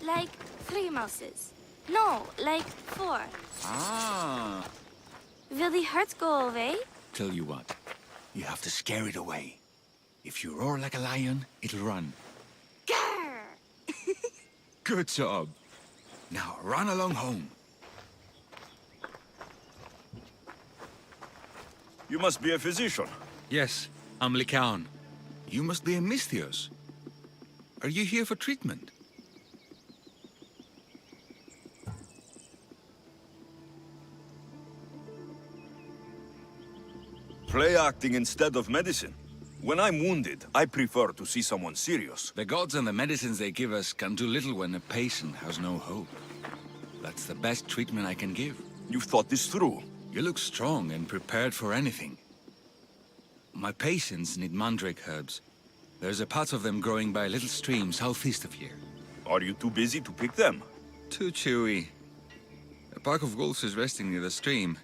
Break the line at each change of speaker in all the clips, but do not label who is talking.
Like 3 mouses. No, like 4.
Ah.
Will the hurt go away?
Tell you what, you have to scare it away. If you roar like a lion, it'll run.
Grr!
Good job. Now run along home.
You must be a physician.
Yes, I'm Lycaon. You must be a Misthios. Are you here for treatment?
Play acting instead of medicine. When I'm wounded, I prefer to see someone serious.
The gods and the medicines they give us can do little when a patient has no hope. That's the best treatment I can give.
You've thought this through.
You look strong and prepared for anything. My patients need mandrake herbs. There's a patch of them growing by a little stream southeast of here.
Are you too busy to pick them?
Too chewy. A pack of wolves is resting near the stream.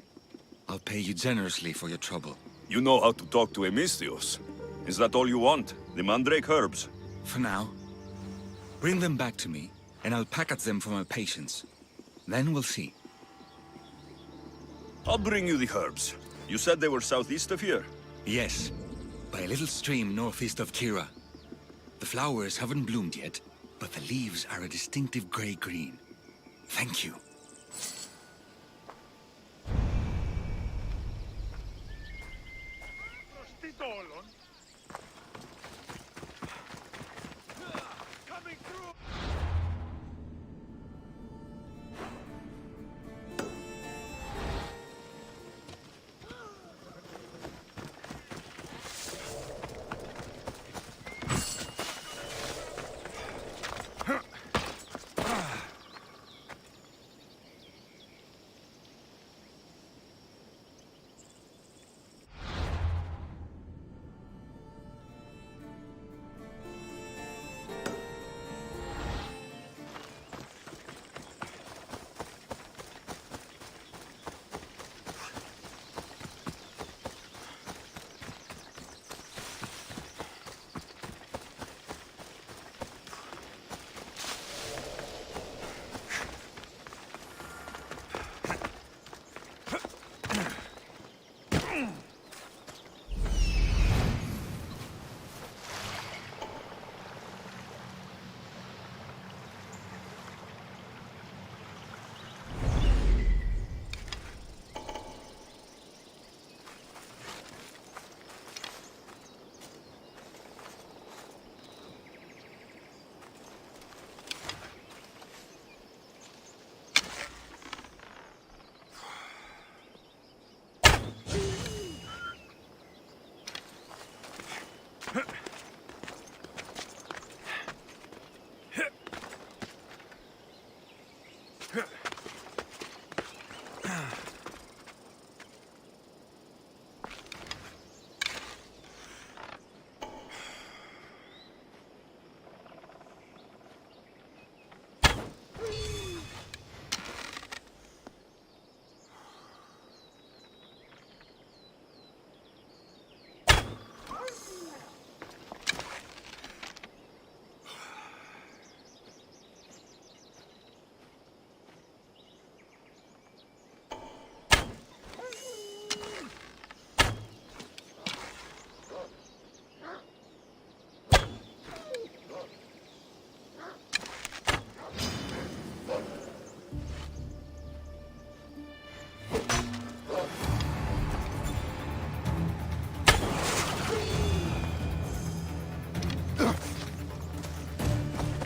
I'll pay you generously for your trouble.
You know how to talk to a Misthios. Is that all you want? The mandrake herbs?
For now. Bring them back to me, and I'll package them for my patients. Then we'll see.
I'll bring you the herbs. You said they were southeast of here?
Yes, by a little stream northeast of Kira. The flowers haven't bloomed yet, but the leaves are a distinctive gray-green. Thank you.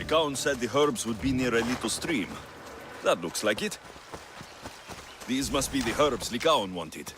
Lycaon said the herbs would be near a little stream. That looks like it. These must be the herbs Lycaon wanted.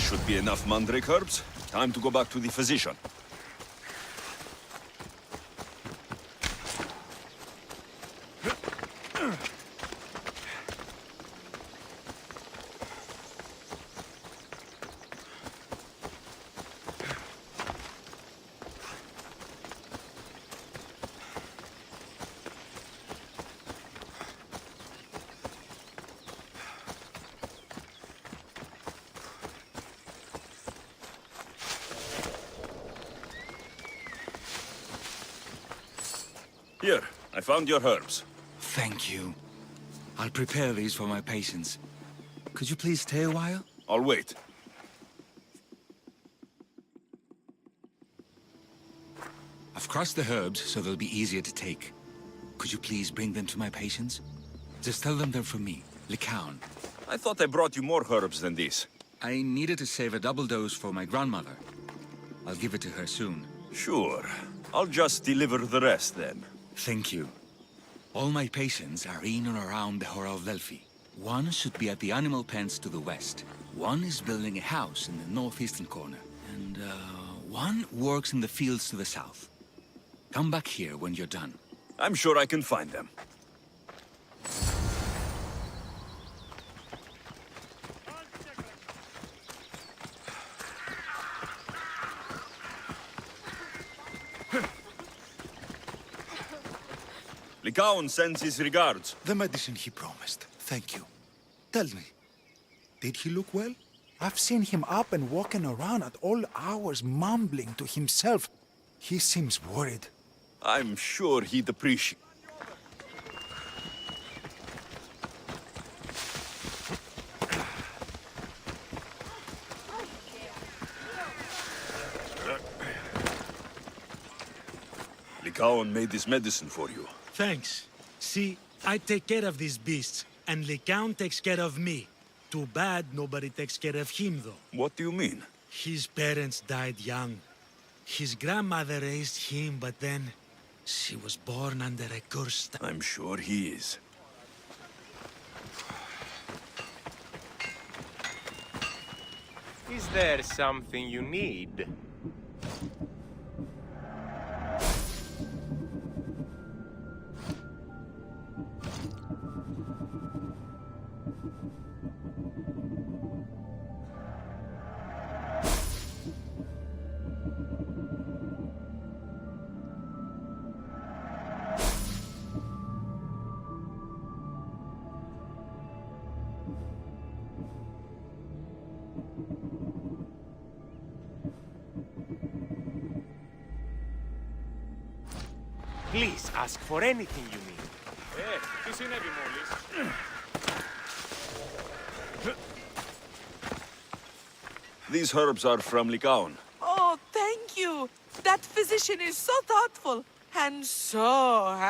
should be enough mandrake herbs. Time to go back to the physician. Here, I found your herbs.
Thank you. I'll prepare these for my patients. Could you please stay a while?
I'll wait.
I've crushed the herbs so they'll be easier to take. Could you please bring them to my patients? Just tell them they're from me, Lycaon.
I thought I brought you more herbs than these.
I needed to save a double dose for my grandmother. I'll give it to her soon.
Sure. I'll just deliver the rest then.
Thank you. All my patients are in and around the Hora of Delphi. One should be at the animal pens to the west. One is building a house in the northeastern corner. And, one works in the fields to the south. Come back here when you're done.
I'm sure I can find them. Lycaon sends his regards.
The medicine he promised. Thank you. Tell me, did he look well? I've seen him up and walking around at all hours, mumbling to himself. He seems worried.
I'm sure he'd appreciate. Lycaon made this medicine for you.
Thanks. See, I take care of these beasts, and Lycaon takes care of me. Too bad nobody takes care of him, though.
What do you mean?
His parents died young. His grandmother raised him, but then she was born under a curse.
I'm sure he is.
Is there something you need? Please ask for anything you need.
Τι συνέβη μόλις?
These herbs are from Lycaon.
Oh, thank you. That physician is so thoughtful and so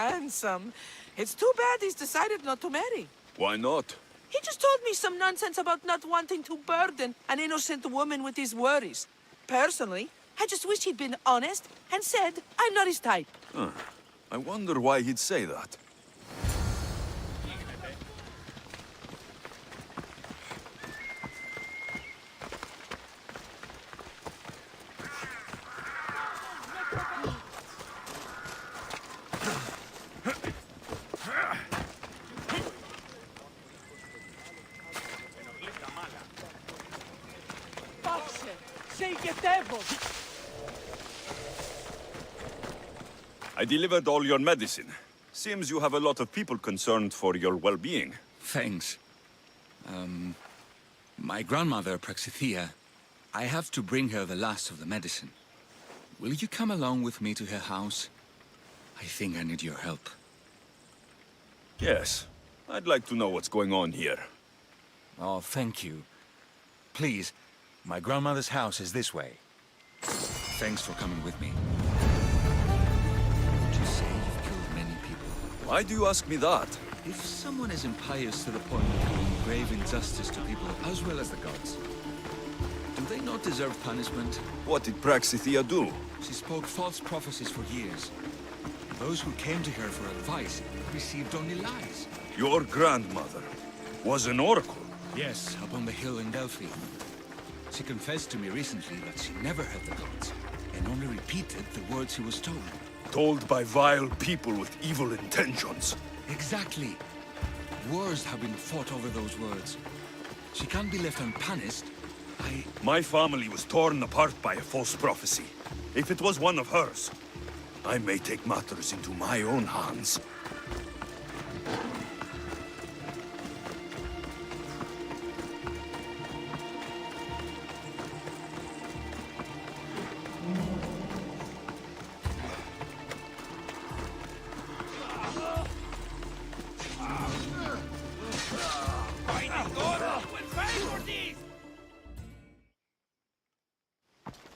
handsome. It's too bad he's decided not to marry.
Why not?
He just told me some nonsense about not wanting to burden an innocent woman with his worries. Personally, I just wish he'd been honest and said I'm not his type.
I wonder why he'd say that.
Πάψε! Σε ηγετεύω!
I delivered all your medicine. Seems you have a lot of people concerned for your well-being.
Thanks. My grandmother, Praxithea, I have to bring her the last of the medicine. Will you come along with me to her house? I think I need your help.
Yes. I'd like to know what's going on here.
Oh, thank you. Please, my grandmother's house is this way.
Thanks for coming with me. Would you say you've killed many people?
Why do you ask me that?
If someone is impious to the point of doing grave injustice to people as well as the gods, do they not deserve punishment?
What did Praxithea do?
She spoke false prophecies for years. Those who came to her for advice received only lies.
Your grandmother was an oracle.
Yes, up on the hill in Delphi. She confessed to me recently that she never heard the gods, and only repeated the words she was told.
Told by vile people with evil intentions.
Exactly. Wars have been fought over those words. She can't be left unpunished.
My family was torn apart by a false prophecy. If it was one of hers, I may take matters into my own hands.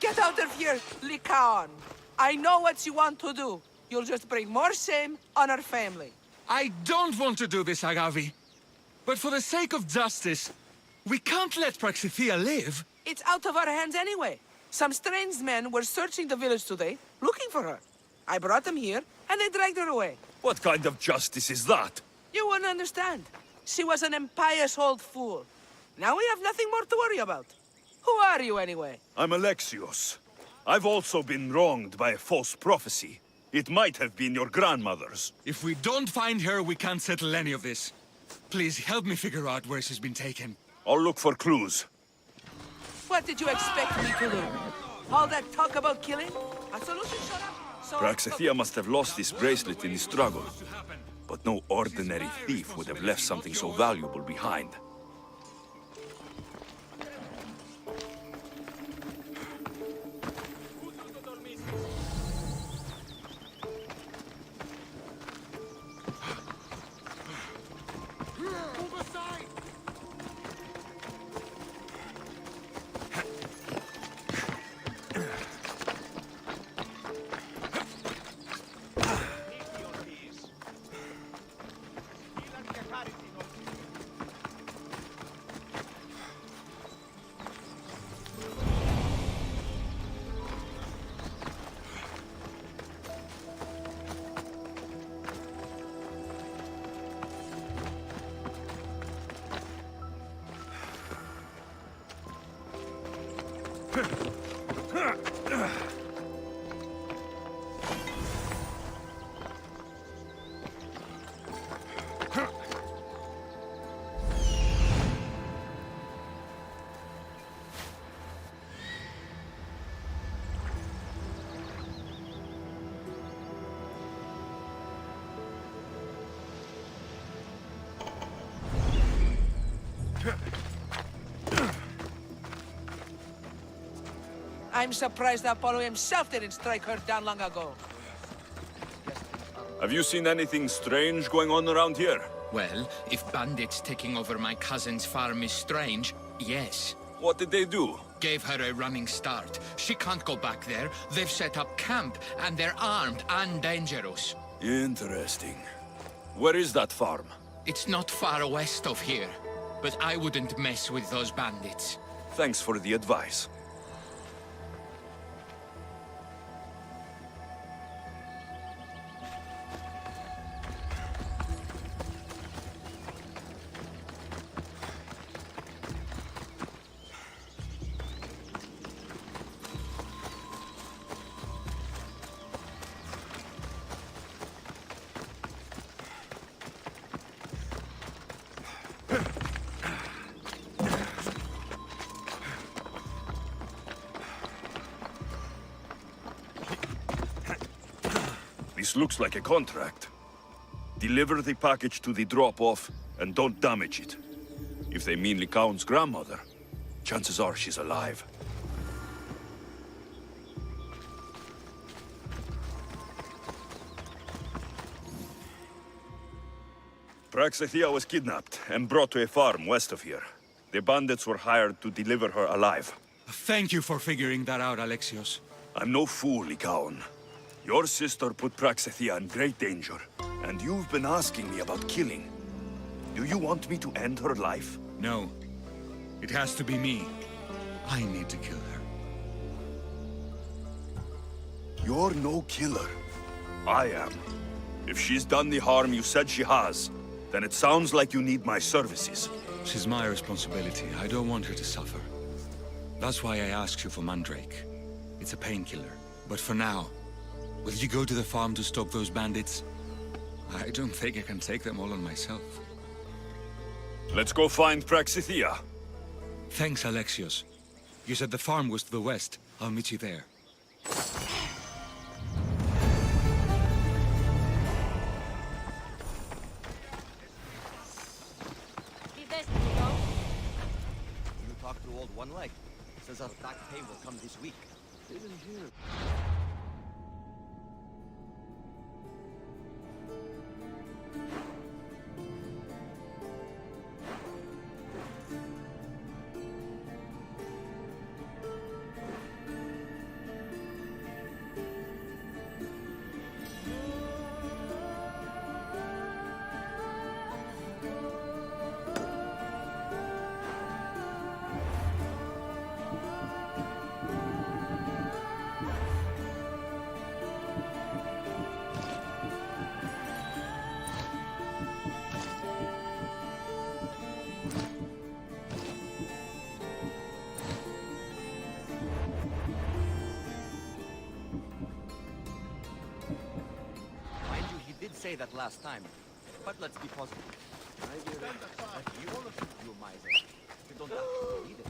Get out of here, Lycaon. I know what you want to do. You'll just bring more shame on our family.
I don't want to do this, Agavi. But for the sake of justice, we can't let Praxithea live.
It's out of our hands anyway. Some strange men were searching the village today, looking for her. I brought them here, and they dragged her away.
What kind of justice is that?
You wouldn't understand. She was an impious old fool. Now we have nothing more to worry about. Who are you, anyway?
I'm Alexios. I've also been wronged by a false prophecy. It might have been your grandmother's.
If we don't find her, we can't settle any of this. Please help me figure out where she's been taken.
I'll look for clues.
What did you expect me to do? All that talk about killing? A solution shut up? So
Praxithea must have lost this bracelet in the struggle. But no ordinary thief would have left something so valuable behind.
I'm surprised Apollo himself didn't strike her down long ago.
Have you seen anything strange going on around here?
Well, if bandits taking over my cousin's farm is strange, yes.
What did they do?
Gave her a running start. She can't go back there. They've set up camp, and they're armed and dangerous.
Interesting. Where is that farm?
It's not far west of here, but I wouldn't mess with those bandits.
Thanks for the advice. This looks like a contract. Deliver the package to the drop-off, and don't damage it. If they mean Lycaon's grandmother, chances are she's alive. Praxithea was kidnapped and brought to a farm west of here. The bandits were hired to deliver her alive.
Thank you for figuring that out, Alexios.
I'm no fool, Lycaon. Your sister put Praxithea in great danger, and you've been asking me about killing. Do you want me to end her life?
No. It has to be me. I need to kill her.
You're no killer. I am. If she's done the harm you said she has, then it sounds like you need my services.
She's my responsibility. I don't want her to suffer. That's why I asked you for Mandrake. It's a painkiller. But for now, will you go to the farm to stop those bandits? I don't think I can take them all on myself.
Let's go find Praxithea.
Thanks, Alexios. You said the farm was to the west. I'll meet you there.
You talked to old One Leg. Says our back pay will come this week. Even here. Say that last time, but let's be positive. But you all of you miser. You don't actually need it.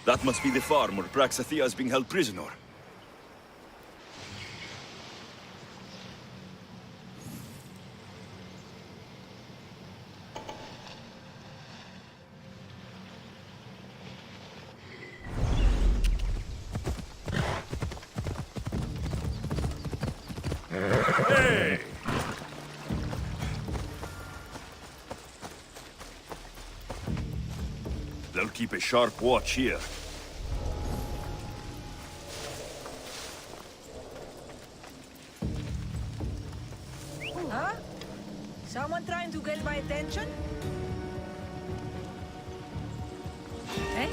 That must be the farm where Praxithea is being held prisoner.
Hey!
They'll keep a sharp watch here.
Huh? Someone trying to get my attention? Eh?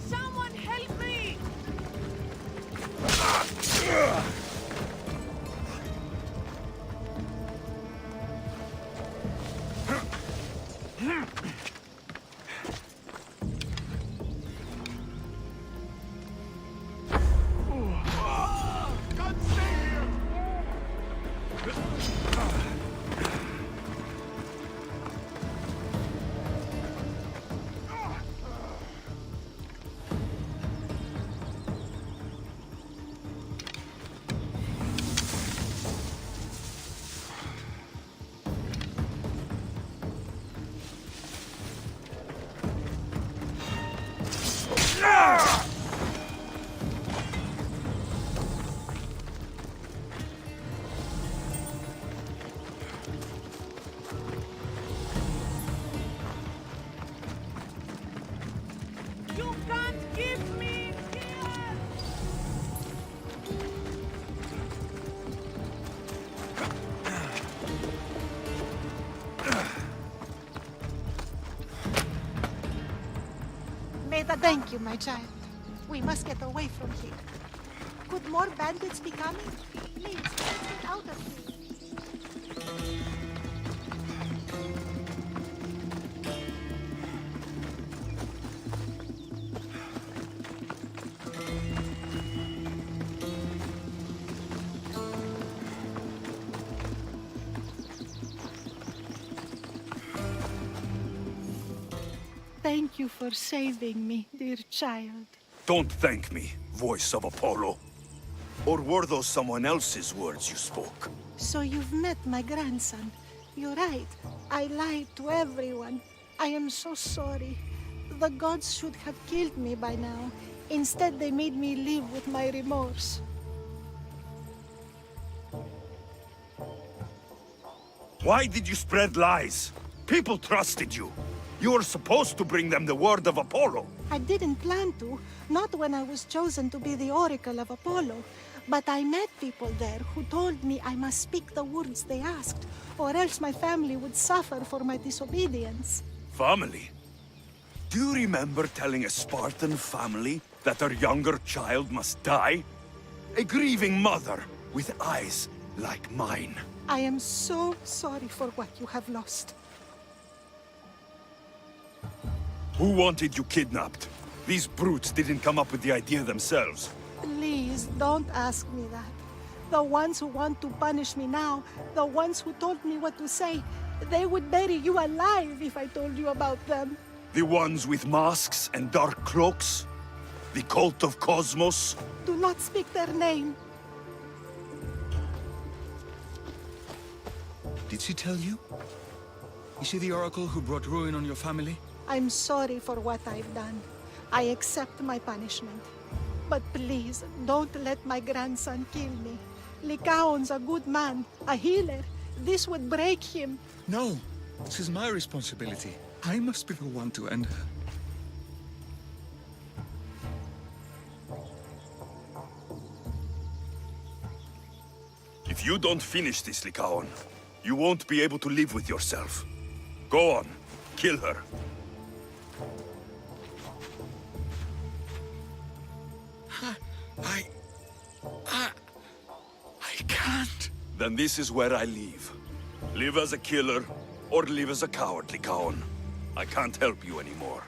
Someone help me! You can't give me here!
Thank you, my child. We must get away from here. Could more bandits be coming? Please, let's get out of here. Thank you for saving me, dear child.
Don't thank me, voice of Apollo. Or were those someone else's words you spoke?
So you've met my grandson. You're right. I lied to everyone. I am so sorry. The gods should have killed me by now. Instead, they made me live with my remorse.
Why did you spread lies? People trusted you. You were supposed to bring them the word of Apollo.
I didn't plan to, not when I was chosen to be the oracle of Apollo. But I met people there who told me I must speak the words they asked, or else my family would suffer for my disobedience.
Family? Do you remember telling a Spartan family that their younger child must die? A grieving mother with eyes like mine.
I am so sorry for what you have lost.
Who wanted you kidnapped? These brutes didn't come up with the idea themselves.
Please, don't ask me that. The ones who want to punish me now, the ones who told me what to say, they would bury you alive if I told you about them.
The ones with masks and dark cloaks? The cult of Cosmos?
Do not speak their name.
Did she tell you? Is she the oracle who brought ruin on your family?
I'm sorry for what I've done. I accept my punishment. But please, don't let my grandson kill me. Lycaon's a good man, a healer. This would break him.
No, this is my responsibility. I must be the one to end her.
If you don't finish this, Lycaon, you won't be able to live with yourself. Go on, kill her.
I can't.
Then this is where I leave. Live as a killer, or live as a coward, Lycaon. I can't help you anymore.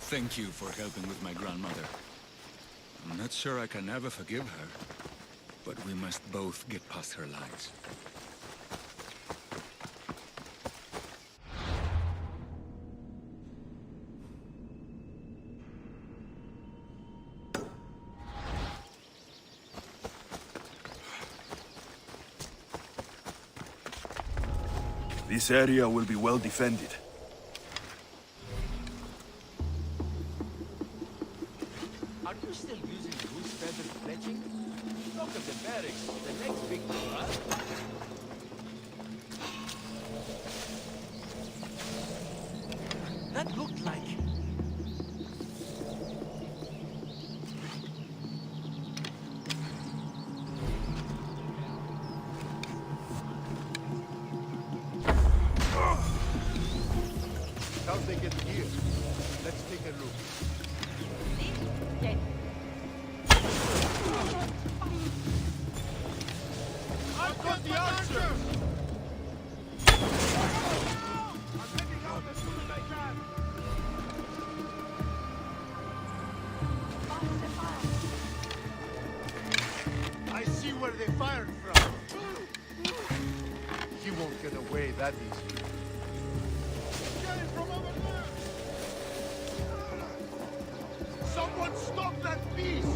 Thank you for helping with my grandmother. I'm not sure I can ever forgive her, but we must both get past her lies.
This area will be well defended.
Are you still using goose feather fletching? Talk of the barracks, the next big thrust. That looked like...
How'd they get here? Let's take a look. I've got the answer! I'm heading out as soon as I can. I see where they fired from. He won't get away that easy. Getting from over there! Someone stop that beast!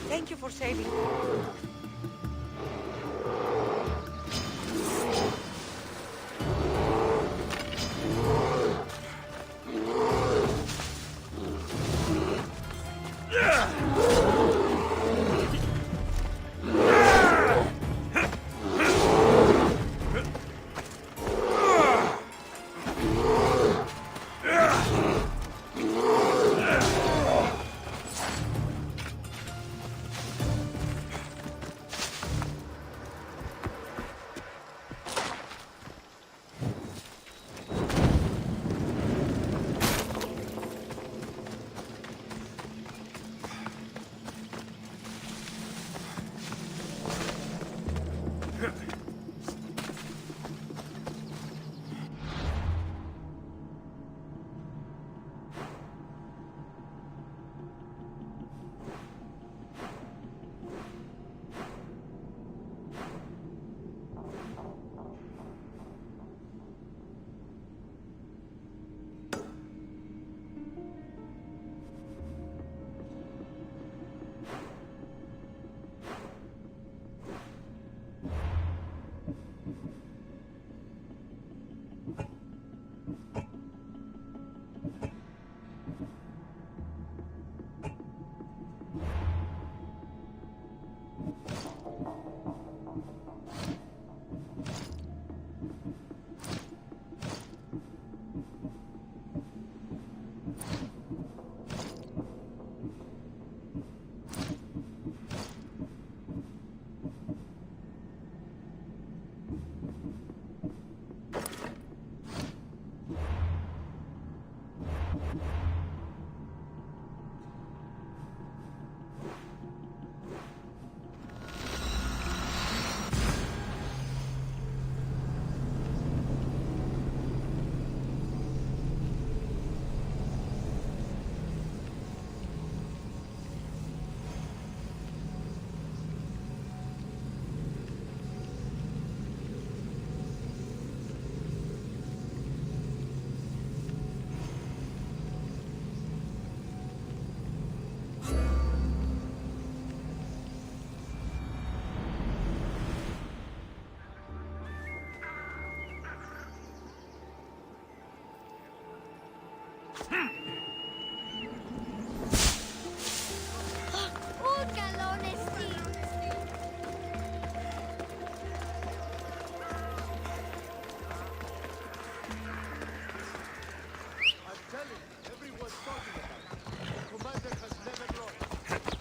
Thank you for saving.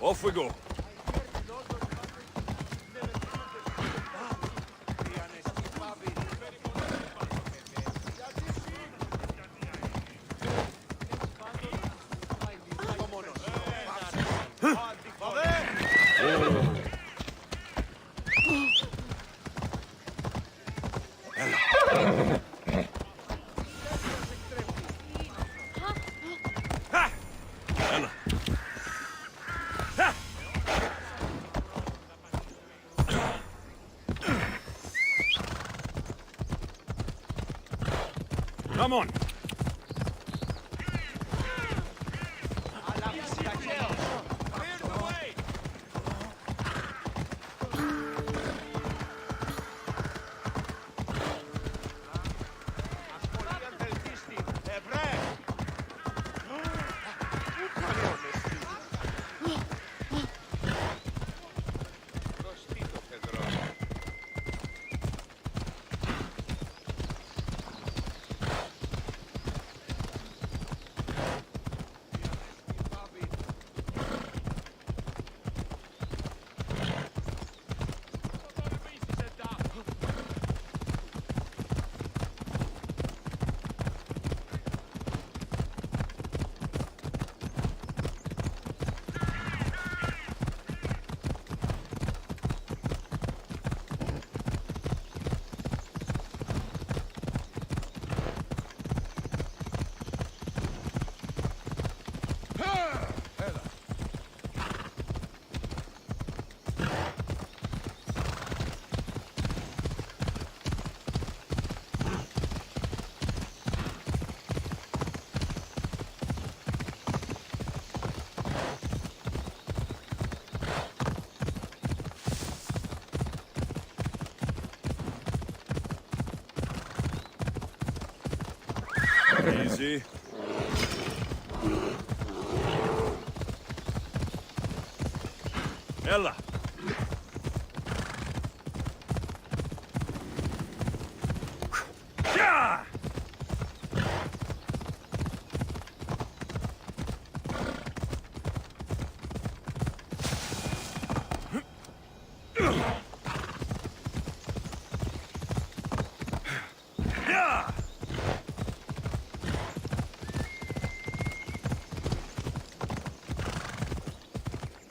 Off we go. Come on. Easy. Ella. Yeah!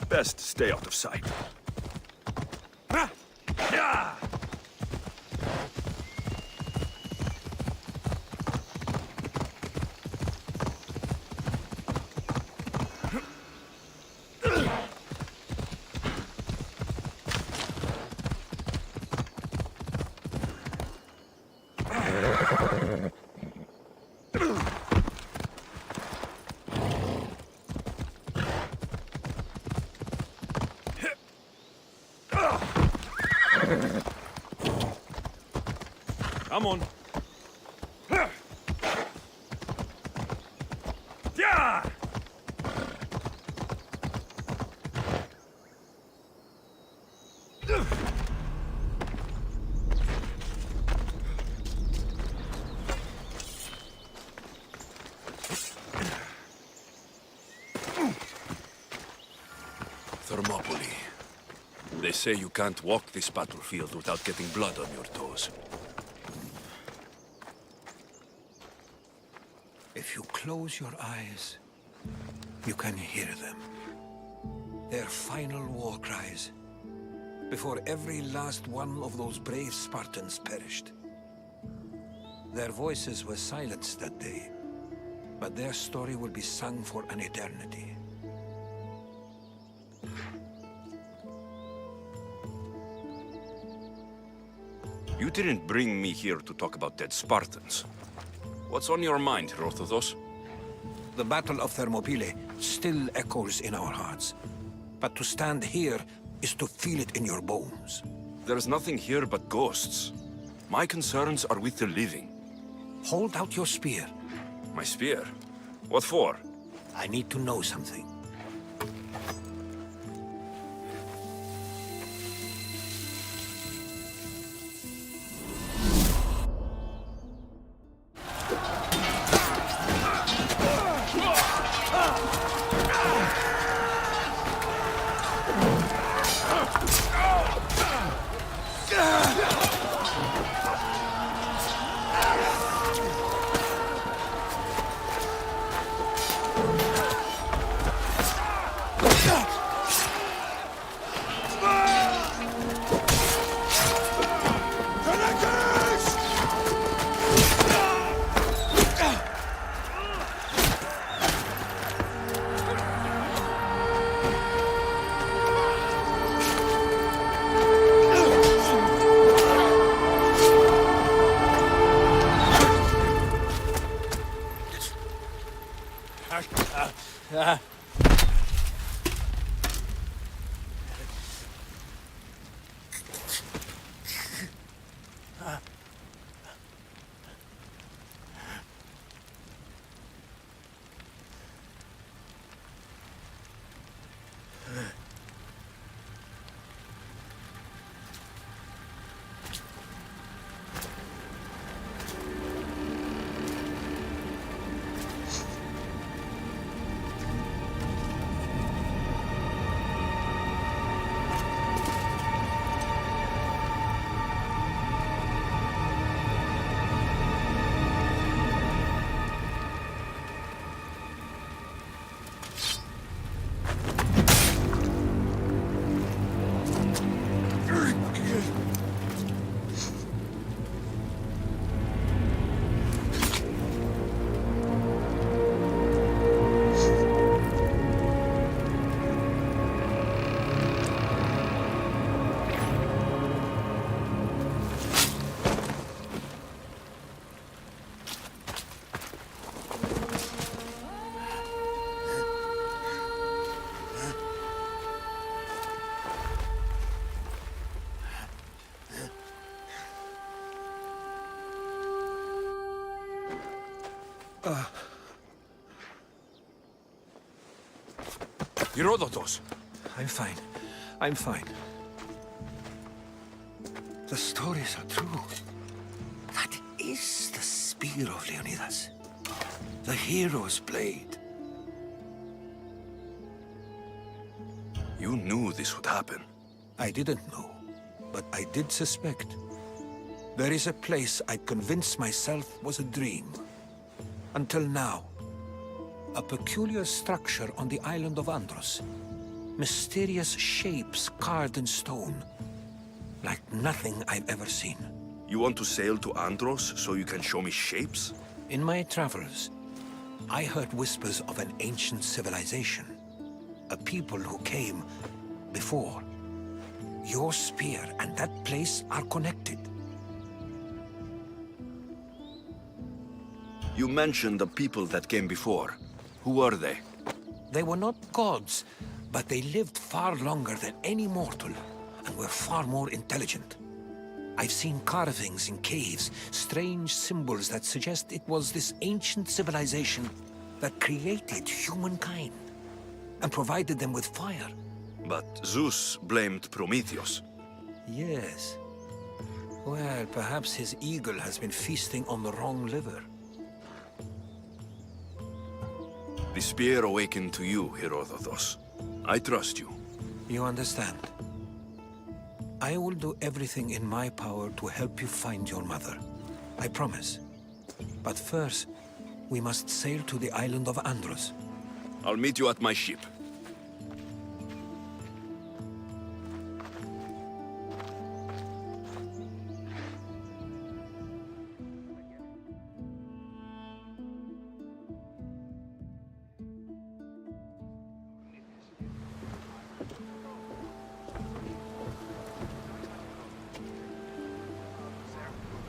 Best stay out of sight. Come on. Yeah! Thermopylae. They say you can't walk this battlefield without getting blood on your toes.
If you close your eyes, you can hear them. Their final war cries, before every last one of those brave Spartans perished. Their voices were silenced that day, but their story will be sung for an eternity.
You didn't bring me here to talk about dead Spartans. What's on your mind, Herodotus?
The Battle of Thermopylae still echoes in our hearts. But to stand here is to feel it in your bones.
There's nothing here but ghosts. My concerns are with the living.
Hold out your spear.
My spear? What for?
I need to know something. Herodotus! I'm fine. I'm fine. The stories are true. That is the spear of Leonidas. The hero's blade.
You knew this would happen.
I didn't know, but I did suspect. There is a place I convinced myself was a dream. Until now. A peculiar structure on the island of Andros. Mysterious shapes carved in stone. Like nothing I've ever seen.
You want to sail to Andros so you can show me shapes?
In my travels, I heard whispers of an ancient civilization. A people who came before. Your spear and that place are connected.
You mentioned the people that came before. Who were they?
They were not gods, but they lived far longer than any mortal, and were far more intelligent. I've seen carvings in caves, strange symbols that suggest it was this ancient civilization that created humankind, and provided them with fire.
But Zeus blamed Prometheus.
Yes. Well, perhaps his eagle has been feasting on the wrong liver.
The spear awakened to you, Herodotus. I trust you.
You understand. I will do everything in my power to help you find your mother. I promise. But first, we must sail to the island of Andros.
I'll meet you at my ship.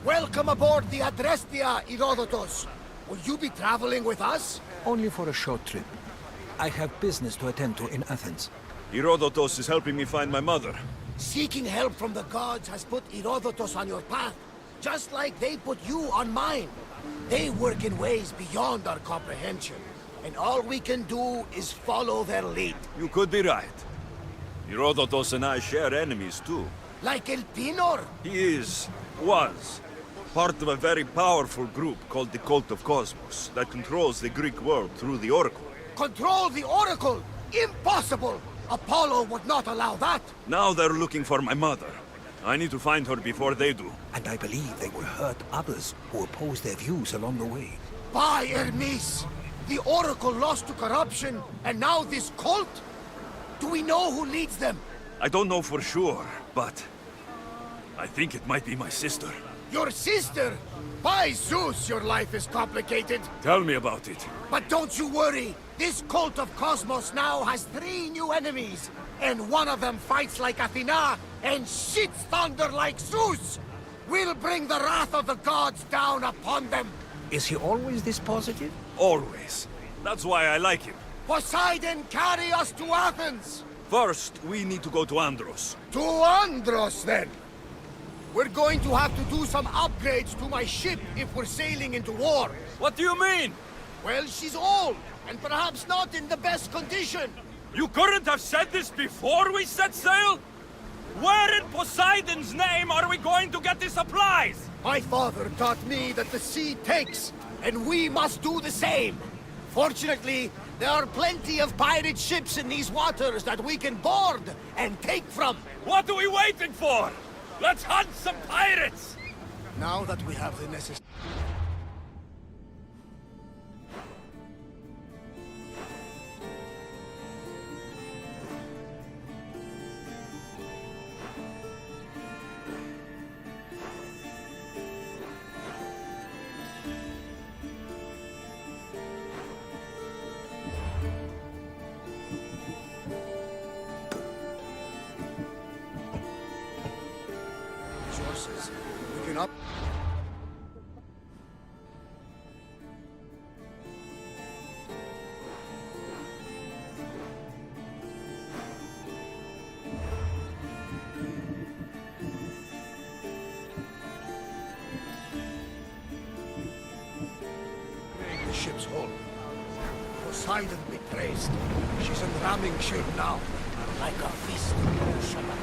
Welcome aboard the Adrestia, Herodotus. Will you be traveling with us?
Only for a short trip. I have business to attend to in Athens.
Herodotus is helping me find my mother.
Seeking help from the gods has put Herodotus on your path, just like they put you on mine. They work in ways beyond our comprehension, and all we can do is follow their lead.
You could be right. Herodotus and I share enemies too.
Like El Pinor?
He was, part of a very powerful group called the Cult of Cosmos that controls the Greek world through the Oracle.
Control the Oracle? Impossible! Apollo would not allow that!
Now they're looking for my mother. I need to find her before they do.
And I believe they will hurt others who oppose their views along the way.
By Hermes! The Oracle lost to corruption, and now this cult? Do we know who leads them?
I don't know for sure, but I think it might be my sister.
Your sister? By Zeus, your life is complicated.
Tell me about it.
But don't you worry. This cult of Cosmos now has 3 new enemies. And one of them fights like Athena and shits thunder like Zeus. We'll bring the wrath of the gods down upon them.
Is he always this positive?
Always. That's why I like him.
Poseidon, carry us to Athens!
First, we need to go to Andros.
To Andros, then! We're going to have to do some upgrades to my ship if we're sailing into war.
What do you mean?
Well, she's old, and perhaps not in the best condition.
You couldn't have said this before we set sail? Where in Poseidon's name are we going to get the supplies?
My father taught me that the sea takes, and we must do the same. Fortunately, there are plenty of pirate ships in these waters that we can board and take from.
What are we waiting for? Let's hunt some pirates!
Now that we have the necessary... resources, we can up... The ship's hull. Poseidon be praised. She's in ramming shape now, like a fist. Shabbat.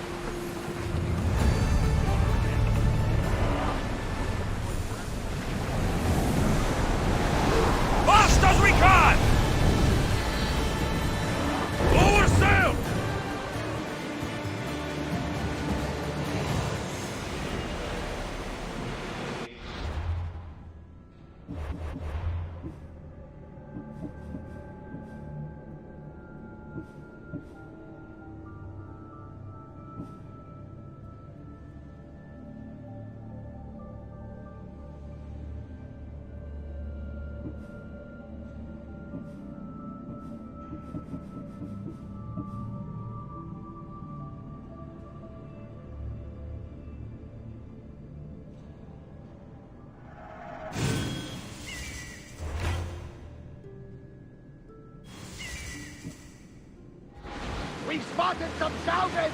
Fast as we can! Lower sail!
We spotted some salvage!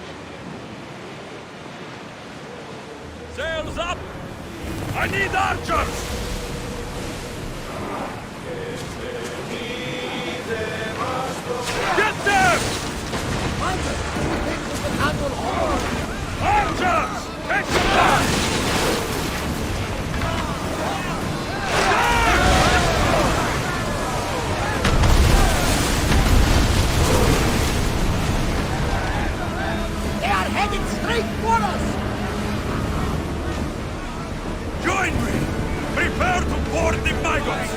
Sails up! I need archers! Get them!
Hunter, you think we can handle all?
Archers! Take them back!
They are headed straight for us!
Join me! Prepare to board the maggots!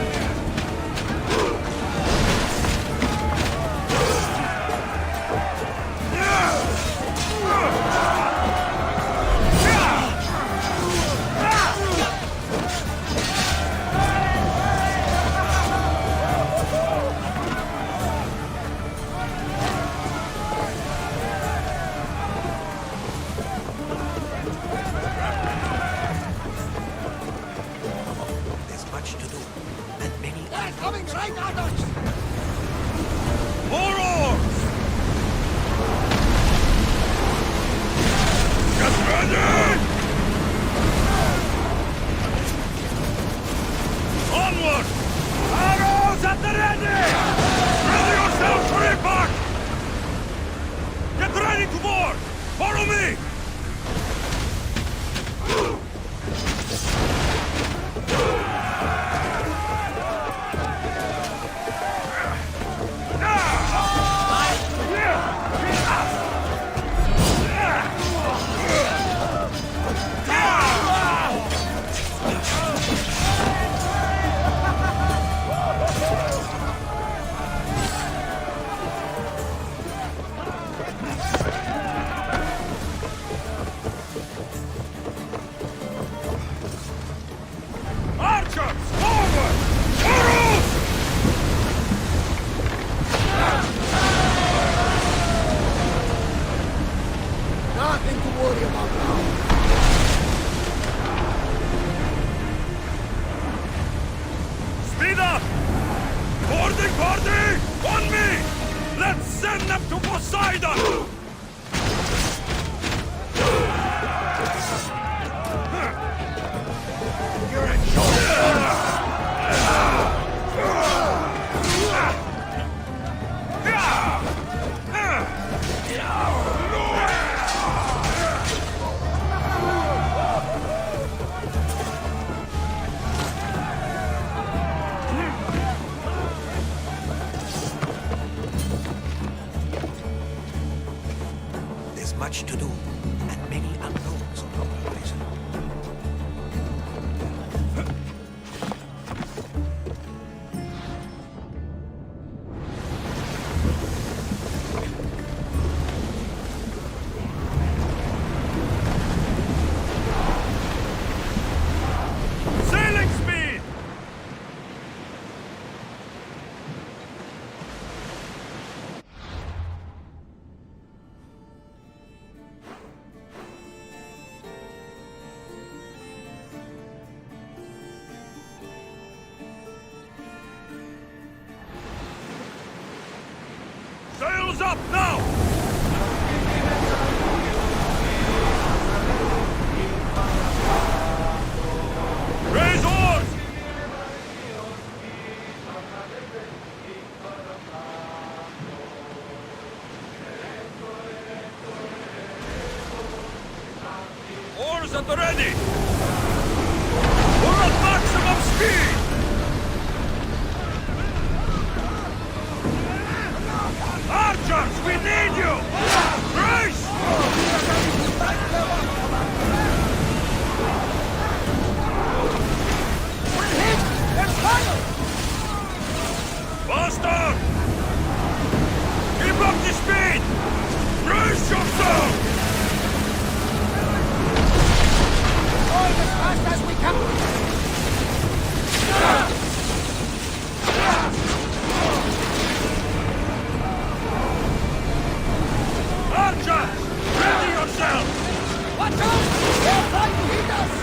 There's much to do, and many...
They're coming right at us!
More oars! Get ready! Onward! Arrows at the ready! Ready yourself for impact! Get ready to board! Follow me! Archers! Forward! Arrows!
Nothing to worry about now.
Speed up! Boarding party! On me! Let's send them to Poseidon! You're in
There's much to do, and many unknowns on our horizon.
sailing speed! Sails up now! Raise oars! Oars at the ready! We're at maximum speed! Archers, we need you! Brace! We're hit! There's fire! Faster! Keep up the speed! Brace yourself!
Going as fast as we can.
Archers! Ready yourself!
Watch out! They're trying to hit us!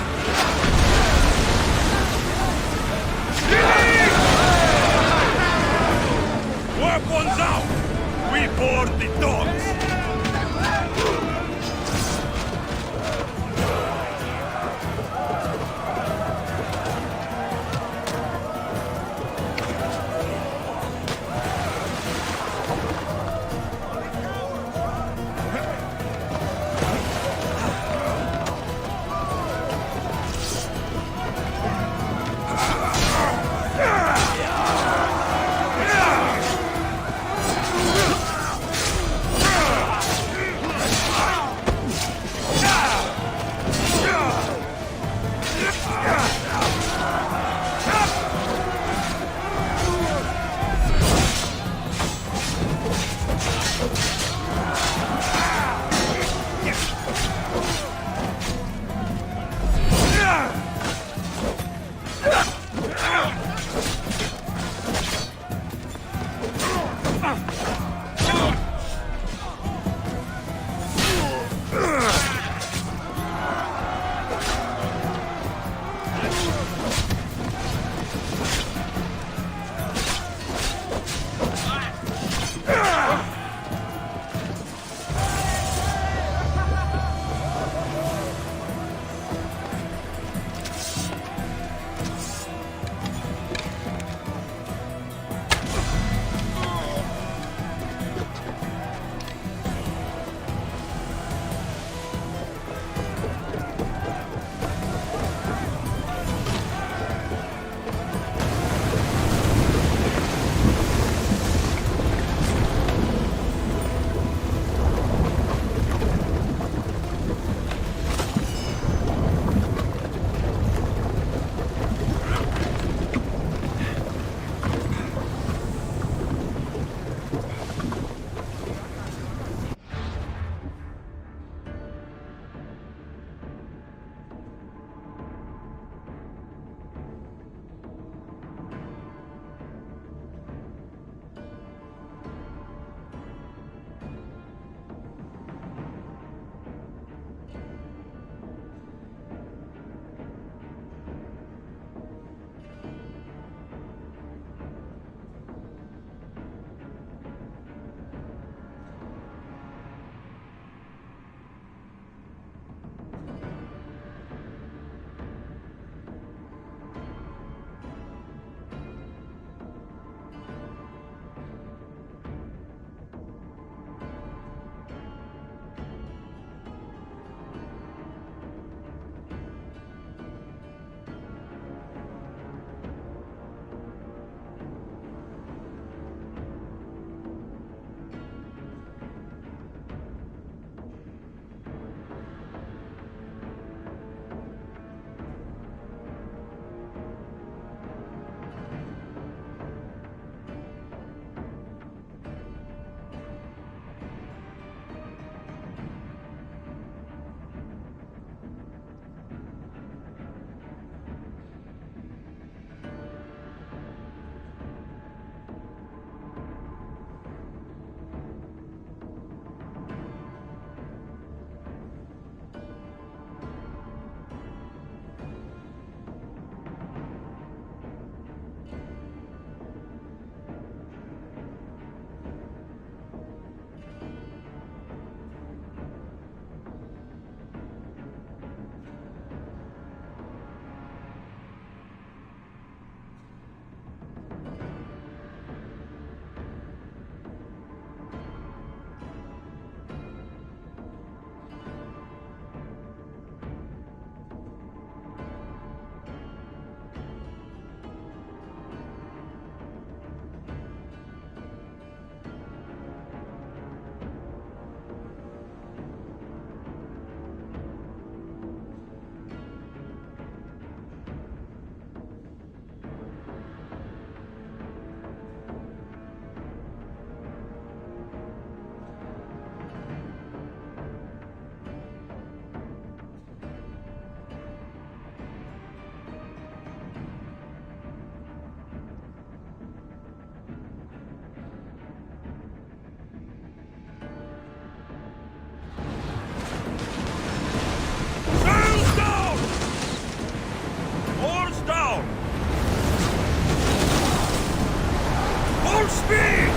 Full speed!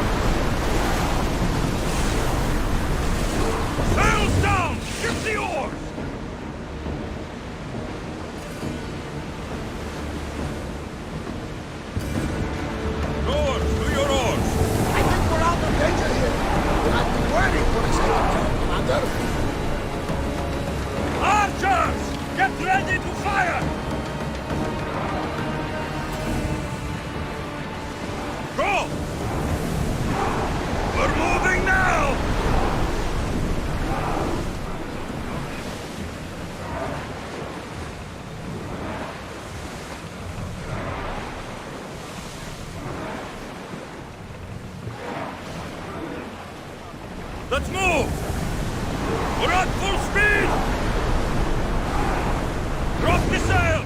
Sails down! Shift the oars! Rowers, to your oars!
I think we're out of danger here. I've been waiting for a second, Commander.
Archers! Get ready to fire! Go! We're moving now! Let's move! We're at full speed! Drop the sail!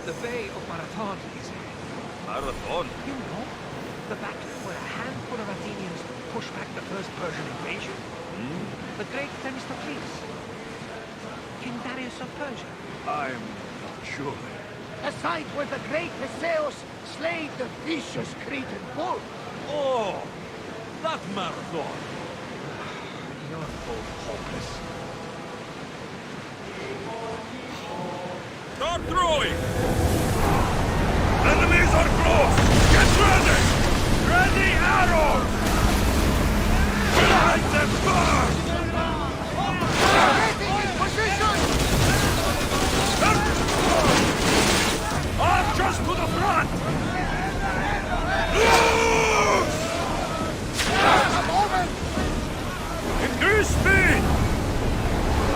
The Bay of Marathon is
Marathon?
You know, the battle where a handful of Athenians pushed back the first Persian invasion. The great Themistocles. King Darius of Persia.
I'm not sure.
The site where the great Theseus slayed the vicious Cretan bull.
Oh, that Marathon.
You're both hopeless.
Start throwing! Enemies are close! Get ready! Ready arrows! Let them burn!
Getting in position!
Archers to the front! Loose!
Just a moment!
Increase speed!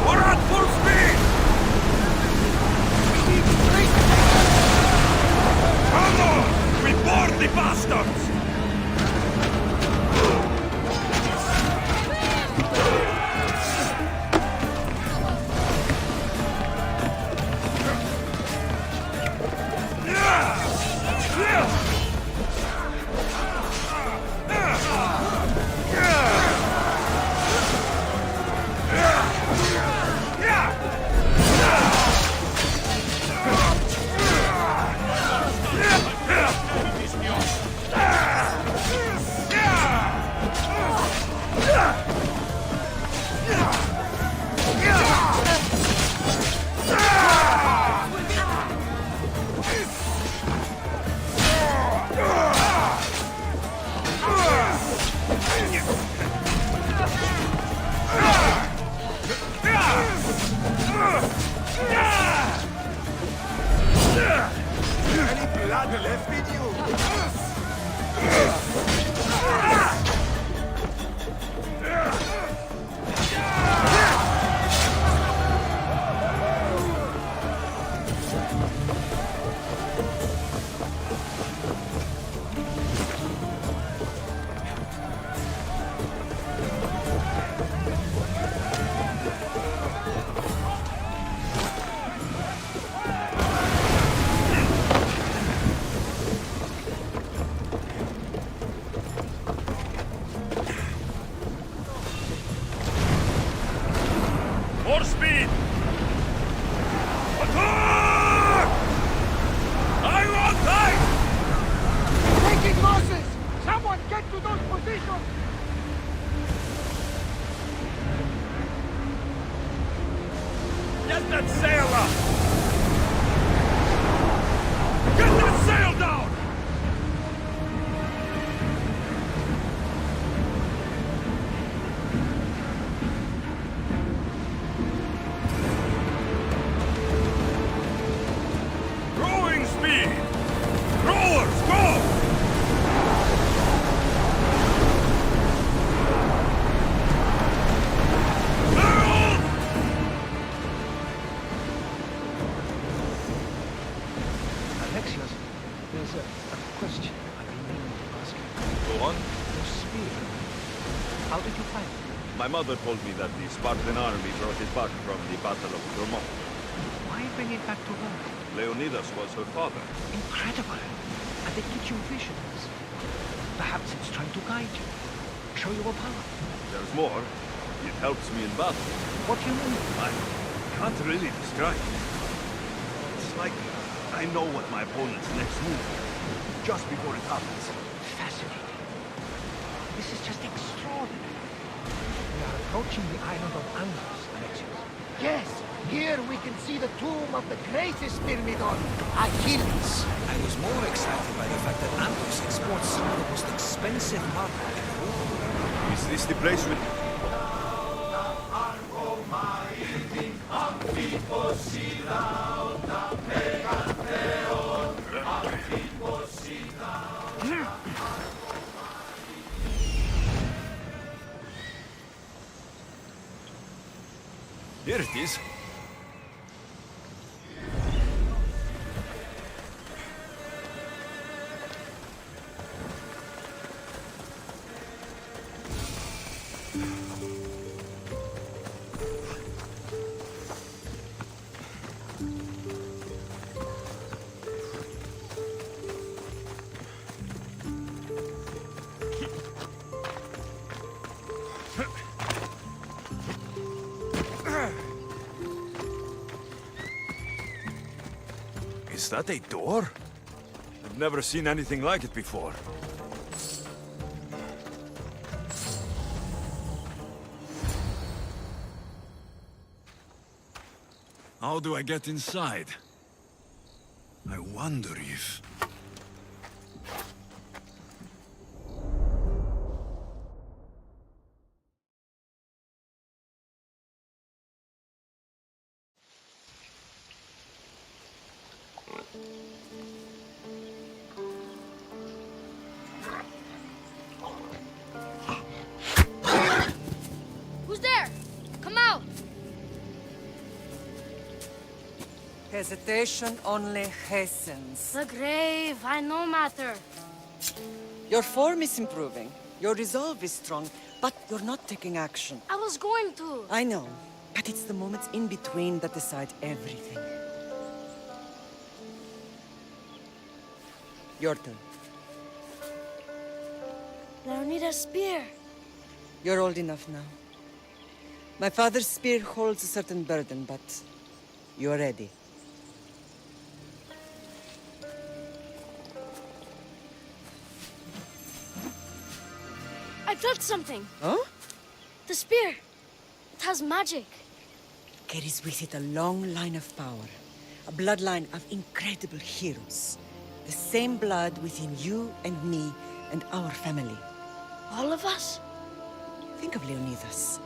We're at full speed! Come on! We board the bastards!
Any blood left in you?
More speed! Attack! I want light!
Taking losses! Someone get to those positions!
Get that sail up! Get that sail down! My mother told me that the Spartan army brought it back from the Battle of Thermopylae.
Why bring it back to Rome?
Leonidas was her father.
Incredible. And they teach you visions. Perhaps it's trying to guide you. Show you a power.
There's more. It helps me in battle.
What do you mean?
I can't really describe it. It's like I know what my opponent's next move is, just before it happens.
Fascinating. This is just extraordinary. We are approaching the island of Andros, Alexios.
Yes, here we can see the tomb of the greatest Myrmidon, Achilles.
I was more excited by the fact that Andros exports some of the most expensive marble in the world.
Is this the place with... Here it is. Is that a door? I've never seen anything like it before. How do I get inside? I wonder if...
Who's there? Come out!
Hesitation only hastens.
The grave, I know matter.
Your form is improving. Your resolve is strong, but you're not taking action.
I was going to.
I know, but it's the moments in between that decide everything. Your turn.
Leonidas' spear.
You're old enough now. My father's spear holds a certain burden, but you're ready.
I felt something.
Huh?
The spear. It has magic.
Carries with it a long line of power. A bloodline of incredible heroes. The same blood within you and me and our family.
All of us?
Think of Leonidas.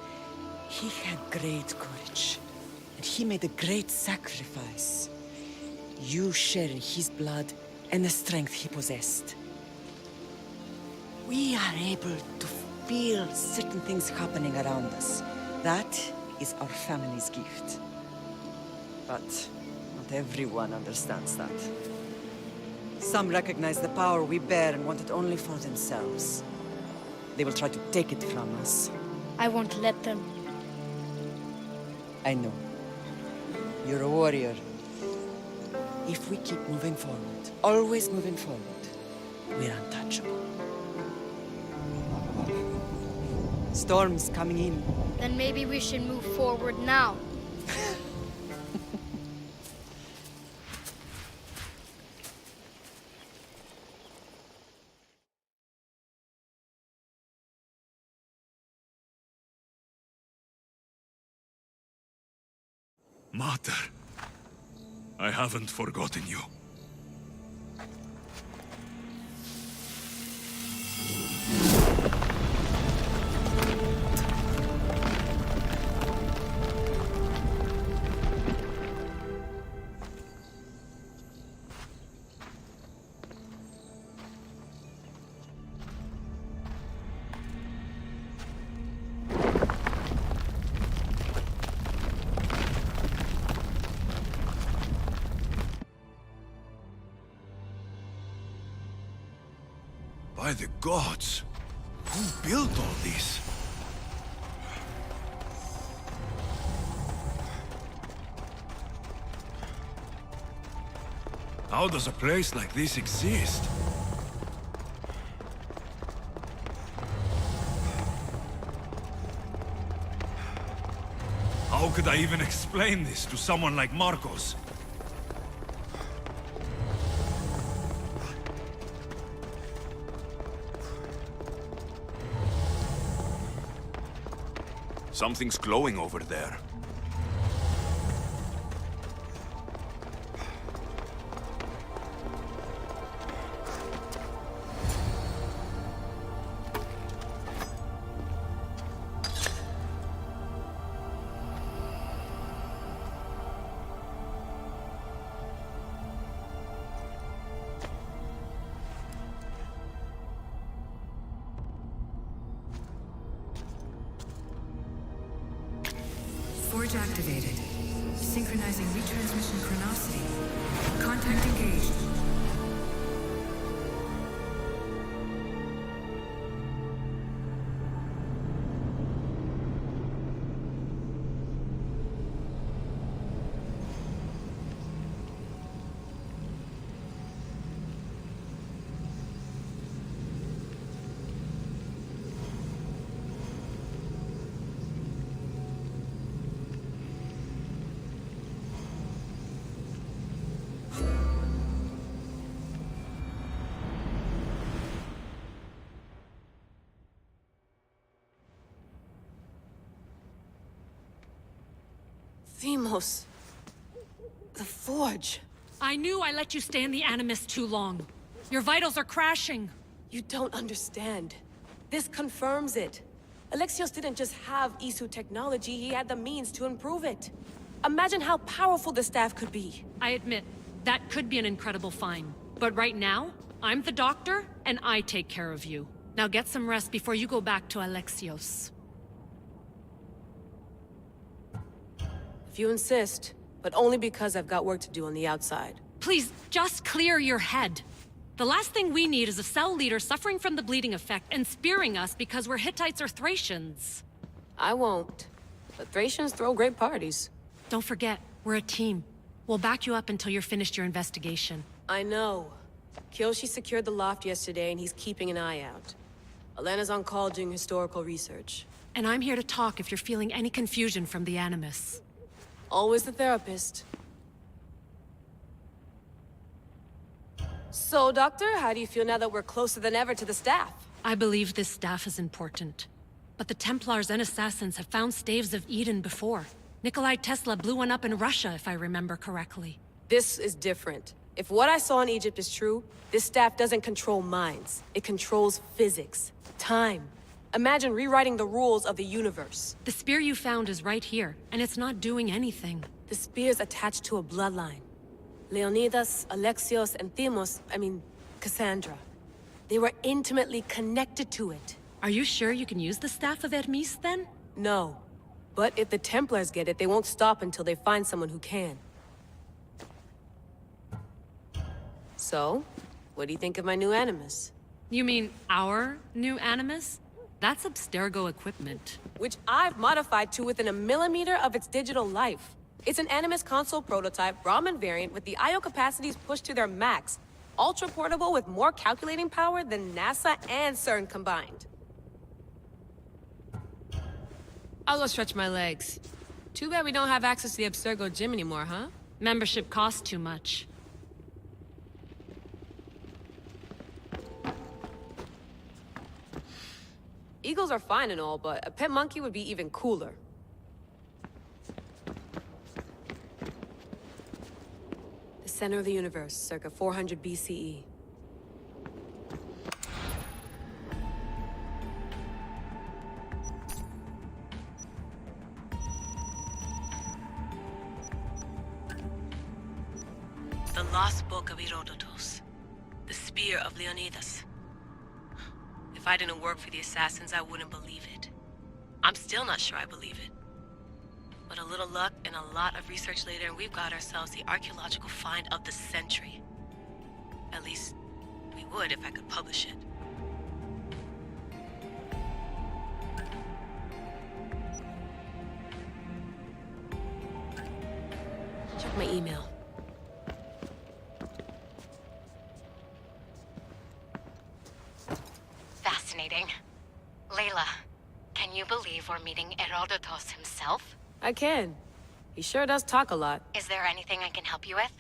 He had great courage. And he made a great sacrifice. You share his blood and the strength he possessed. We are able to feel certain things happening around us. That is our family's gift. But not everyone understands that. Some recognize the power we bear and want it only for themselves. They will try to take it from us.
I won't let them.
I know. You're a warrior. If we keep moving forward, always moving forward, we're untouchable. Storm's coming in.
Then maybe we should move forward now.
Mater, I haven't forgotten you. By the gods! Who built all this? How does a place like this exist? How could I even explain this to someone like Marcos? Something's glowing over there.
Forge activated. Synchronizing retransmission chronicity. Contact engaged.
Themos. The Forge.
I knew I let you stay in the Animus too long. Your vitals are crashing.
You don't understand. This confirms it. Alexios didn't just have Isu technology, he had the means to improve it. Imagine how powerful the staff could be.
I admit, that could be an incredible find. But right now, I'm the doctor, and I take care of you. Now get some rest before you go back to Alexios.
If you insist, but only because I've got work to do on the outside.
Please, just clear your head. The last thing we need is a cell leader suffering from the bleeding effect and spearing us because we're Hittites or Thracians.
I won't. But Thracians throw great parties.
Don't forget, we're a team. We'll back you up until you're finished your investigation.
I know. Kyoshi secured the loft yesterday and he's keeping an eye out. Elena's on call doing historical research.
And I'm here to talk if you're feeling any confusion from the Animus.
Always the therapist. So, Doctor, how do you feel now that we're closer than ever to the staff?
I believe this staff is important. But the Templars and Assassins have found staves of Eden before. Nikolai Tesla blew one up in Russia, if I remember correctly.
This is different. If what I saw in Egypt is true, this staff doesn't control minds. It controls physics, time. Imagine rewriting the rules of the universe.
The spear you found is right here, and it's not doing anything.
The spear's attached to a bloodline. Leonidas, Alexios, and Cassandra. They were intimately connected to it.
Are you sure you can use the Staff of Hermes, then?
No. But if the Templars get it, they won't stop until they find someone who can. So, what do you think of my new Animus?
You mean our new Animus? That's Abstergo equipment.
Which I've modified to within a millimeter of its digital life. It's an Animus console prototype Brahmin variant with the I/O capacities pushed to their max. Ultra portable with more calculating power than NASA and CERN combined. I'll go stretch my legs. Too bad we don't have access to the Abstergo gym anymore, huh?
Membership costs too much.
Eagles are fine and all, but a pet monkey would be even cooler. The center of the universe, circa 400 BCE. The Lost Book of Herodotus. The Spear of Leonidas. If I didn't work for the Assassins, I wouldn't believe it. I'm still not sure I believe it. But a little luck and a lot of research later, and we've got ourselves the archaeological find of the century. At least, we would if I could publish it. Check my email.
before meeting Herodotus himself?
I can. He sure does talk a lot.
Is there anything I can help you with?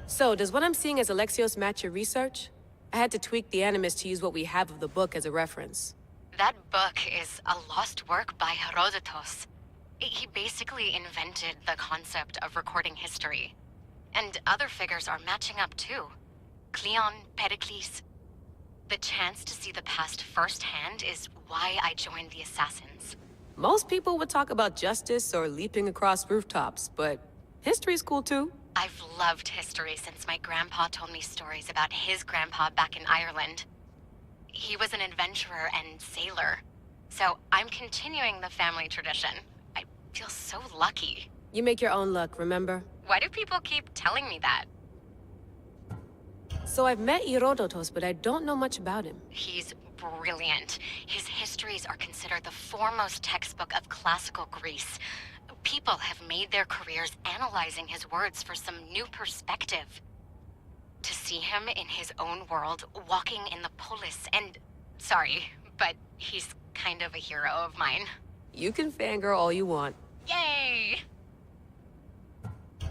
So, does what I'm seeing as Alexios match your research? I had to tweak the Animus to use what we have of the book as a reference.
That book is a lost work by Herodotus. He basically invented the concept of recording history. And other figures are matching up too. Cleon, Pericles. The chance to see the past firsthand is why I joined the Assassins.
Most people would talk about justice or leaping across rooftops, but history's cool too.
I've loved history since my grandpa told me stories about his grandpa back in Ireland. He was an adventurer and sailor, so I'm continuing the family tradition. I feel so lucky.
You make your own luck, remember?
Why do people keep telling me that?
So I've met Herodotus, but I don't know much about him.
He's brilliant. His histories are considered the foremost textbook of classical Greece. People have made their careers analyzing his words for some new perspective. To see him in his own world, walking in the polis, and... Sorry, but he's kind of a hero of mine.
You can fangirl all you want.
Yay!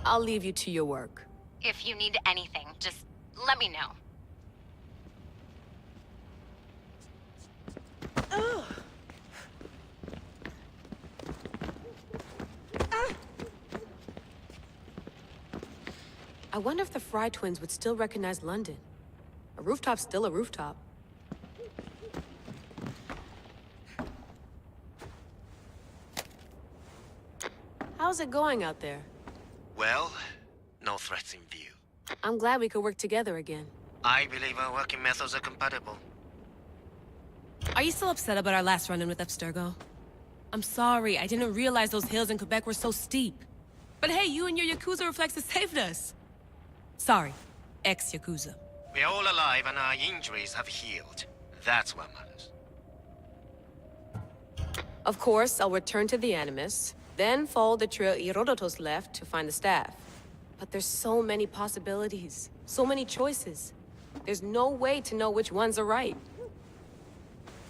I'll leave you to your work.
If you need anything, just let me know.
I wonder if the Fry twins would still recognize London. A rooftop's still a rooftop. How's it going out there?
Well, no threats in view.
I'm glad we could work together again.
I believe our working methods are compatible.
Are you still upset about our last run-in with Abstergo? I'm sorry, I didn't realize those hills in Quebec were so steep. But hey, you and your Yakuza reflexes saved us. Sorry, ex-Yakuza.
We're all alive and our injuries have healed. That's what matters.
Of course, I'll return to the Animus, then follow the trail Herodotus left to find the staff. But there's so many possibilities, so many choices. There's no way to know which ones are right.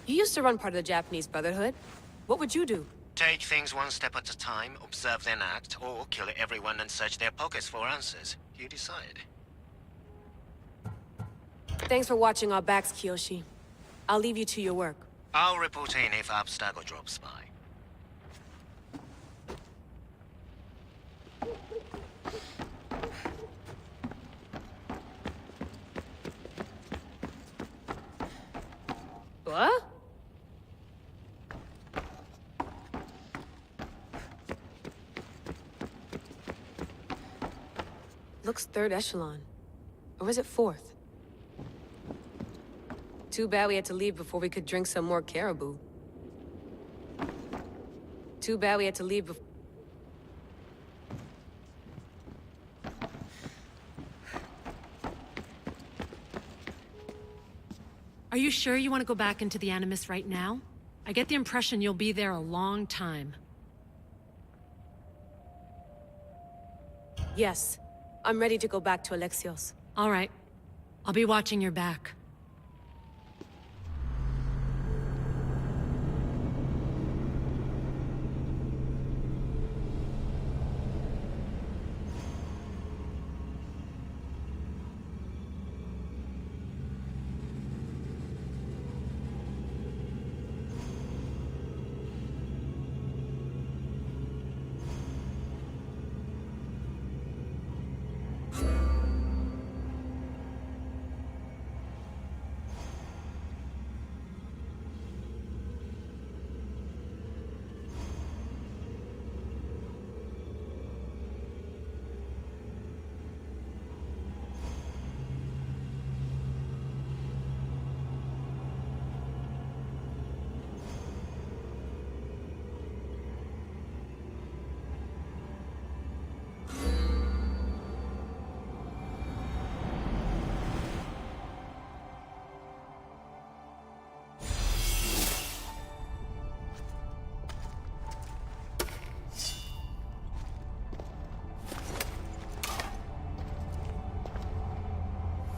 You used to run part of the Japanese Brotherhood. What would you do?
Take things one step at a time, observe then act, or kill everyone and search their pockets for answers. You decide.
Thanks for watching our backs, Kiyoshi. I'll leave you to your work.
I'll report in if Abstergo drops by.
What? Looks third echelon. Or is it fourth? Too bad we had to leave before we could drink some more caribou. Too bad we had to leave before...
Are you sure you want to go back into the Animus right now? I get the impression you'll be there a long time.
Yes. I'm ready to go back to Alexios.
All right. I'll be watching your back.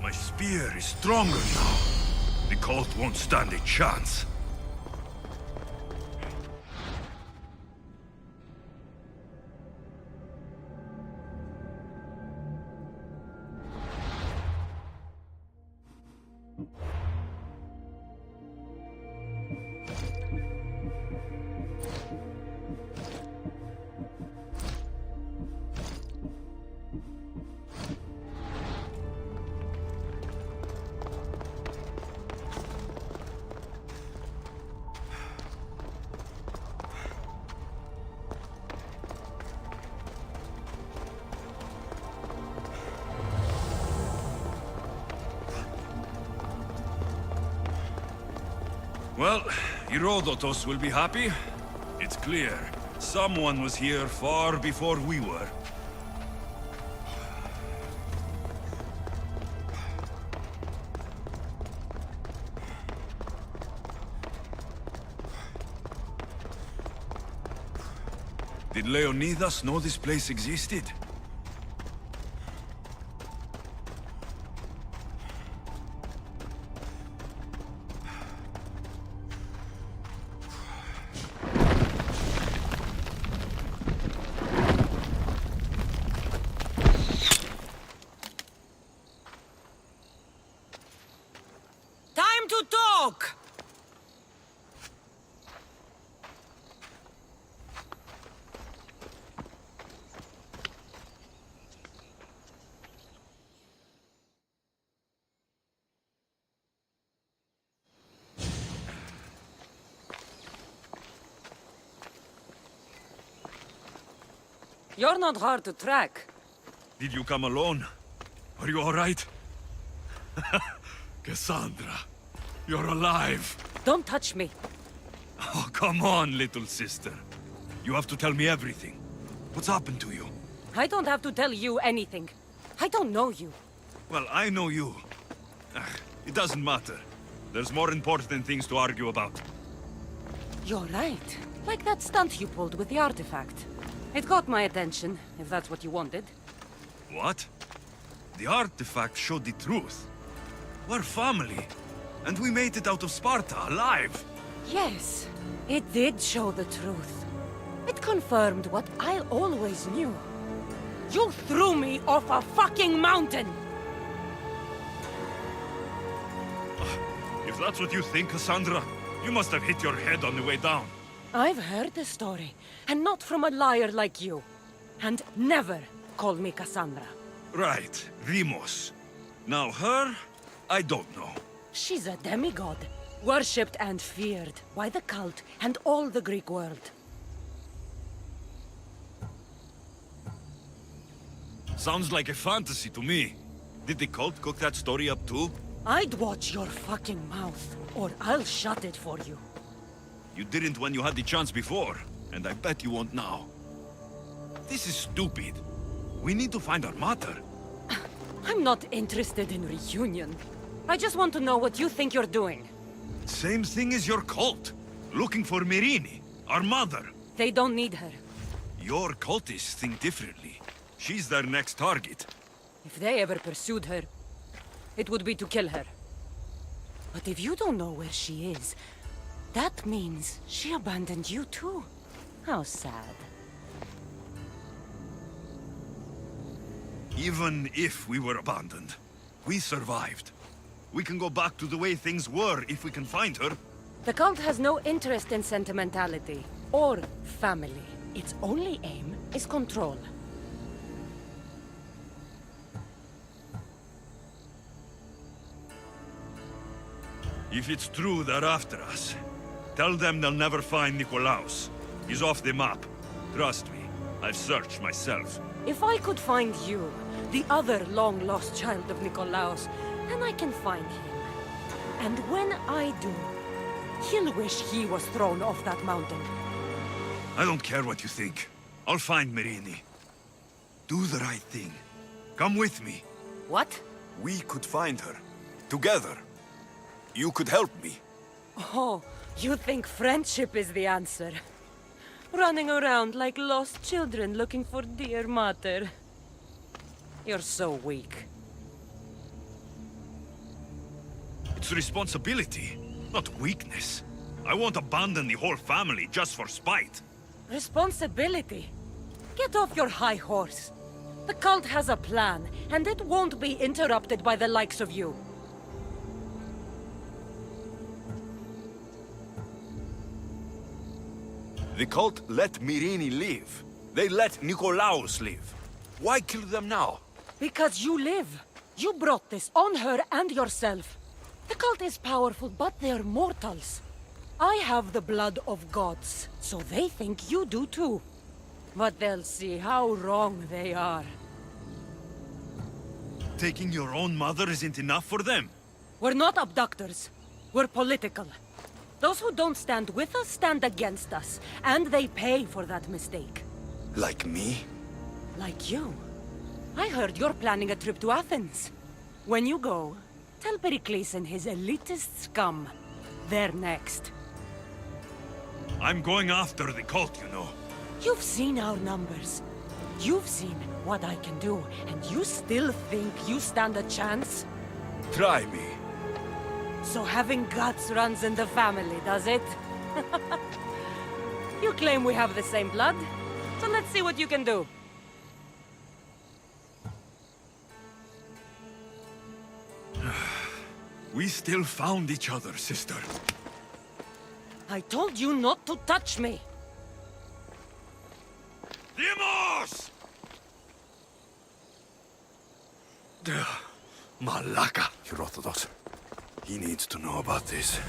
My spear is stronger now. The cult won't stand a chance. Well, Herodotus will be happy. It's clear. Someone was here far before we were. Did Leonidas know this place existed?
Time to talk! You're not hard to track.
Did you come alone? Are you all right? Cassandra, you're alive.
Don't touch me.
Oh, come on, little sister. You have to tell me everything. What's happened to you?
I don't have to tell you anything. I don't know you.
Well, I know you. It doesn't matter. There's more important things to argue about.
You're right. Like that stunt you pulled with the artifact. It got my attention, if that's what you wanted.
What? The artifact showed the truth. We're family. And we made it out of Sparta, alive.
Yes, it did show the truth. It confirmed what I always knew. You threw me off a fucking mountain!
If that's what you think, Cassandra, you must have hit your head on the way down.
I've heard the story, and not from a liar like you. And never call me Cassandra.
Right, Rimos. Now her, I don't know.
She's a demigod, worshipped and feared by the cult and all the Greek world.
Sounds like a fantasy to me. Did the cult cook that story up too?
I'd watch your fucking mouth, or I'll shut it for you.
You didn't when you had the chance before, and I bet you won't now. This is stupid. We need to find our mother.
I'm not interested in reunion. I just want to know what you think you're doing.
Same thing as your cult. Looking for Myrrine, our mother.
They don't need her.
Your cultists think differently. She's their next target.
If they ever pursued her, it would be to kill her. But if you don't know where she is, that means she abandoned you too. How sad.
Even if we were abandoned, we survived. We can go back to the way things were if we can find her.
The cult has no interest in sentimentality or family. Its only aim is control.
If it's true they're after us, tell them they'll never find Nikolaos. He's off the map. Trust me, I've searched myself.
If I could find you, the other long-lost child of Nikolaos, then I can find him. And when I do, he'll wish he was thrown off that mountain.
I don't care what you think. I'll find Myrrine. Do the right thing. Come with me.
What?
We could find her. Together. You could help me.
Oh, you think friendship is the answer? Running around like lost children looking for dear mother. You're so weak.
It's responsibility, not weakness. I won't abandon the whole family just for spite.
Responsibility? Get off your high horse. The cult has a plan, and it won't be interrupted by the likes of you.
The cult let Myrrine live. They let Nikolaos live. Why kill them now?
Because you live. You brought this on her and yourself. The cult is powerful, but they're mortals. I have the blood of gods, so they think you do too. But they'll see how wrong they are.
Taking your own mother isn't enough for them?
We're not abductors. We're political.
Those who don't stand with us stand against us, and they pay for that mistake.
Like me?
Like you. I heard you're planning a trip to Athens. When you go, tell Pericles and his elitist scum they're next.
I'm going after the cult, you know.
You've seen our numbers. You've seen what I can do, and you still think you stand a chance?
Try me.
So having guts runs in the family, does it? You claim we have the same blood, so let's see what you can do.
We still found each other, sister.
I told you not to touch me!
Dimos! Malaka. Herodotus. He needs to know about this.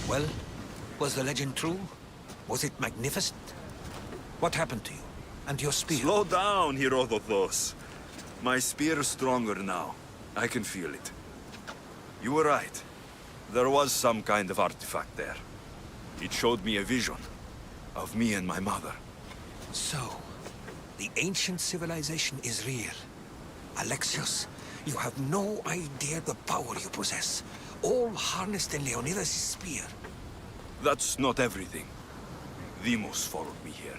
Well, was the legend true? Was it magnificent? What happened to you? And your spear?
Slow down, Herodotus. My spear is stronger now. I can feel it. You were right. There was some kind of artifact there. It showed me a vision of me and my mother.
So, the ancient civilization is real. Alexios, you have no idea the power you possess. All harnessed in Leonidas' spear.
That's not everything. Demos followed me here.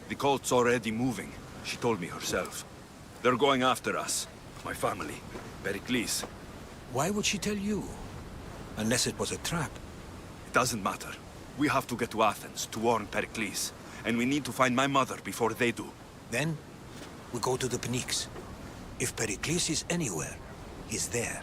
The cult's already moving. She told me herself. They're going after us. My family. Pericles.
Why would she tell you? Unless it was a trap.
It doesn't matter. We have to get to Athens to warn Pericles. And we need to find my mother before they do.
Then, we go to the Pnyx. If Pericles is anywhere, he's there.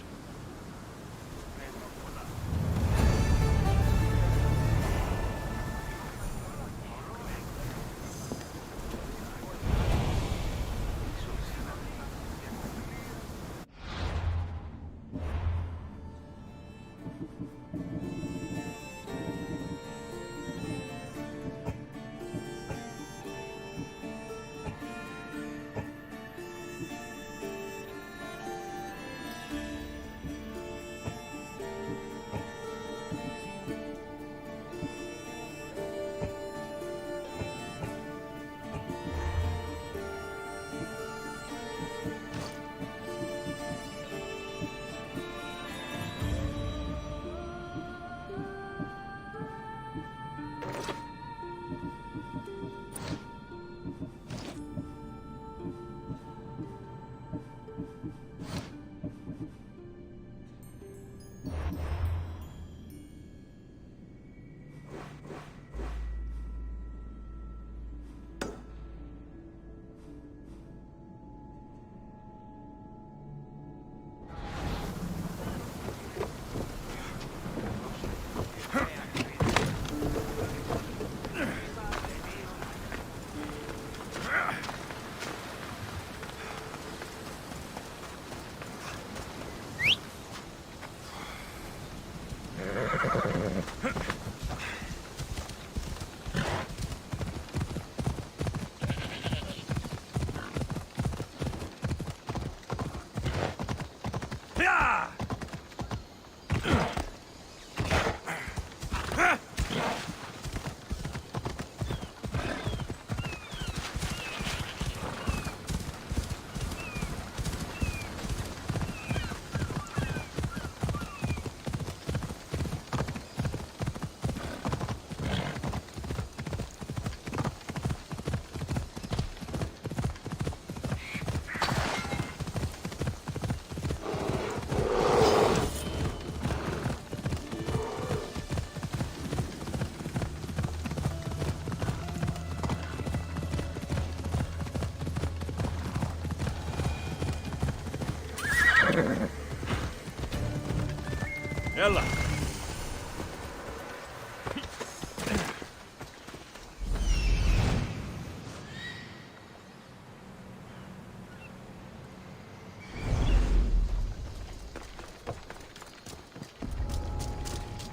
Ella!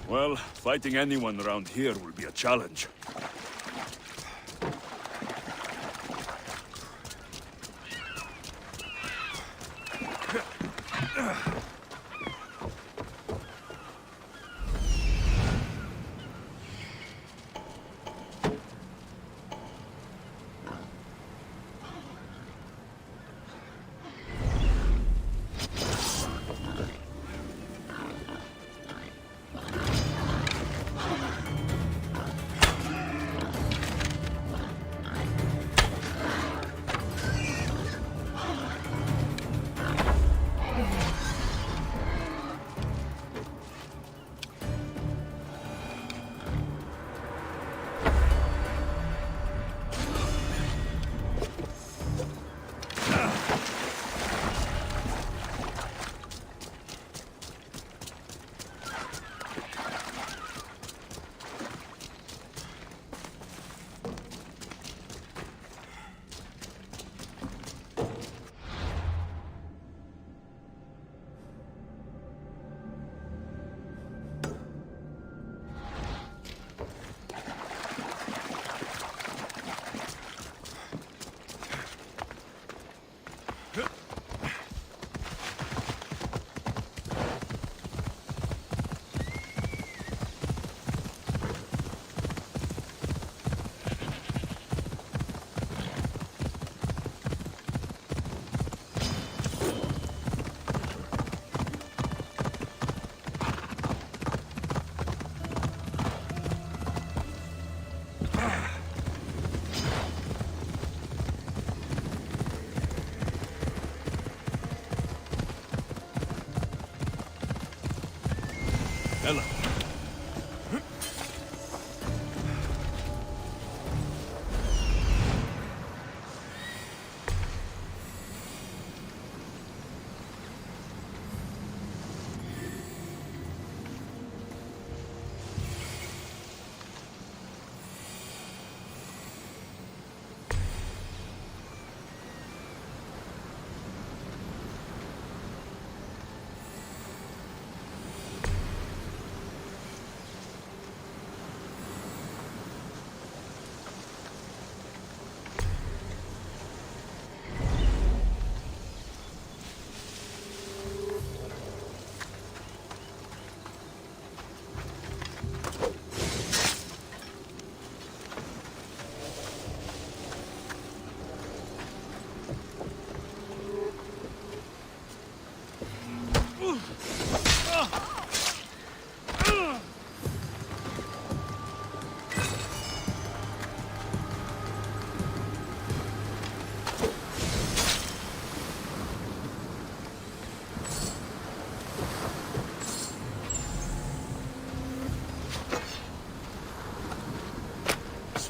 Well, fighting anyone around here will be a challenge. Ella.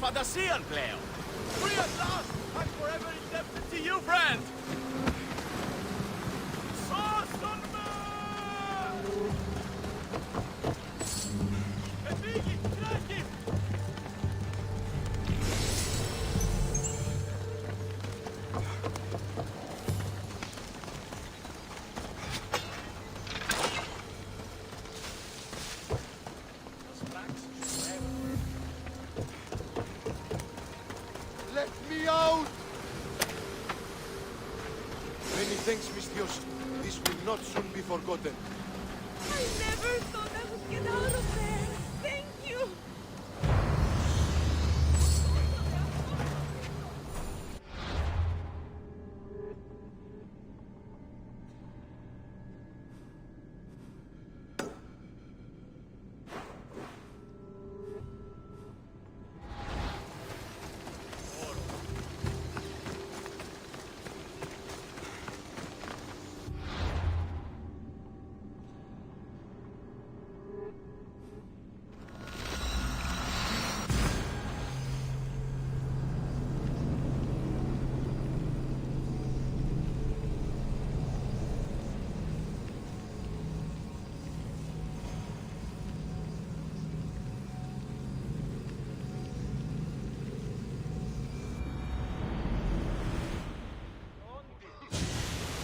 Sfadasian, Cleo! Free at last! I'm forever indebted to you, friend!
Let me out! Many thanks, Miss Dios. This will not soon be forgotten.
I never thought I would get out of there.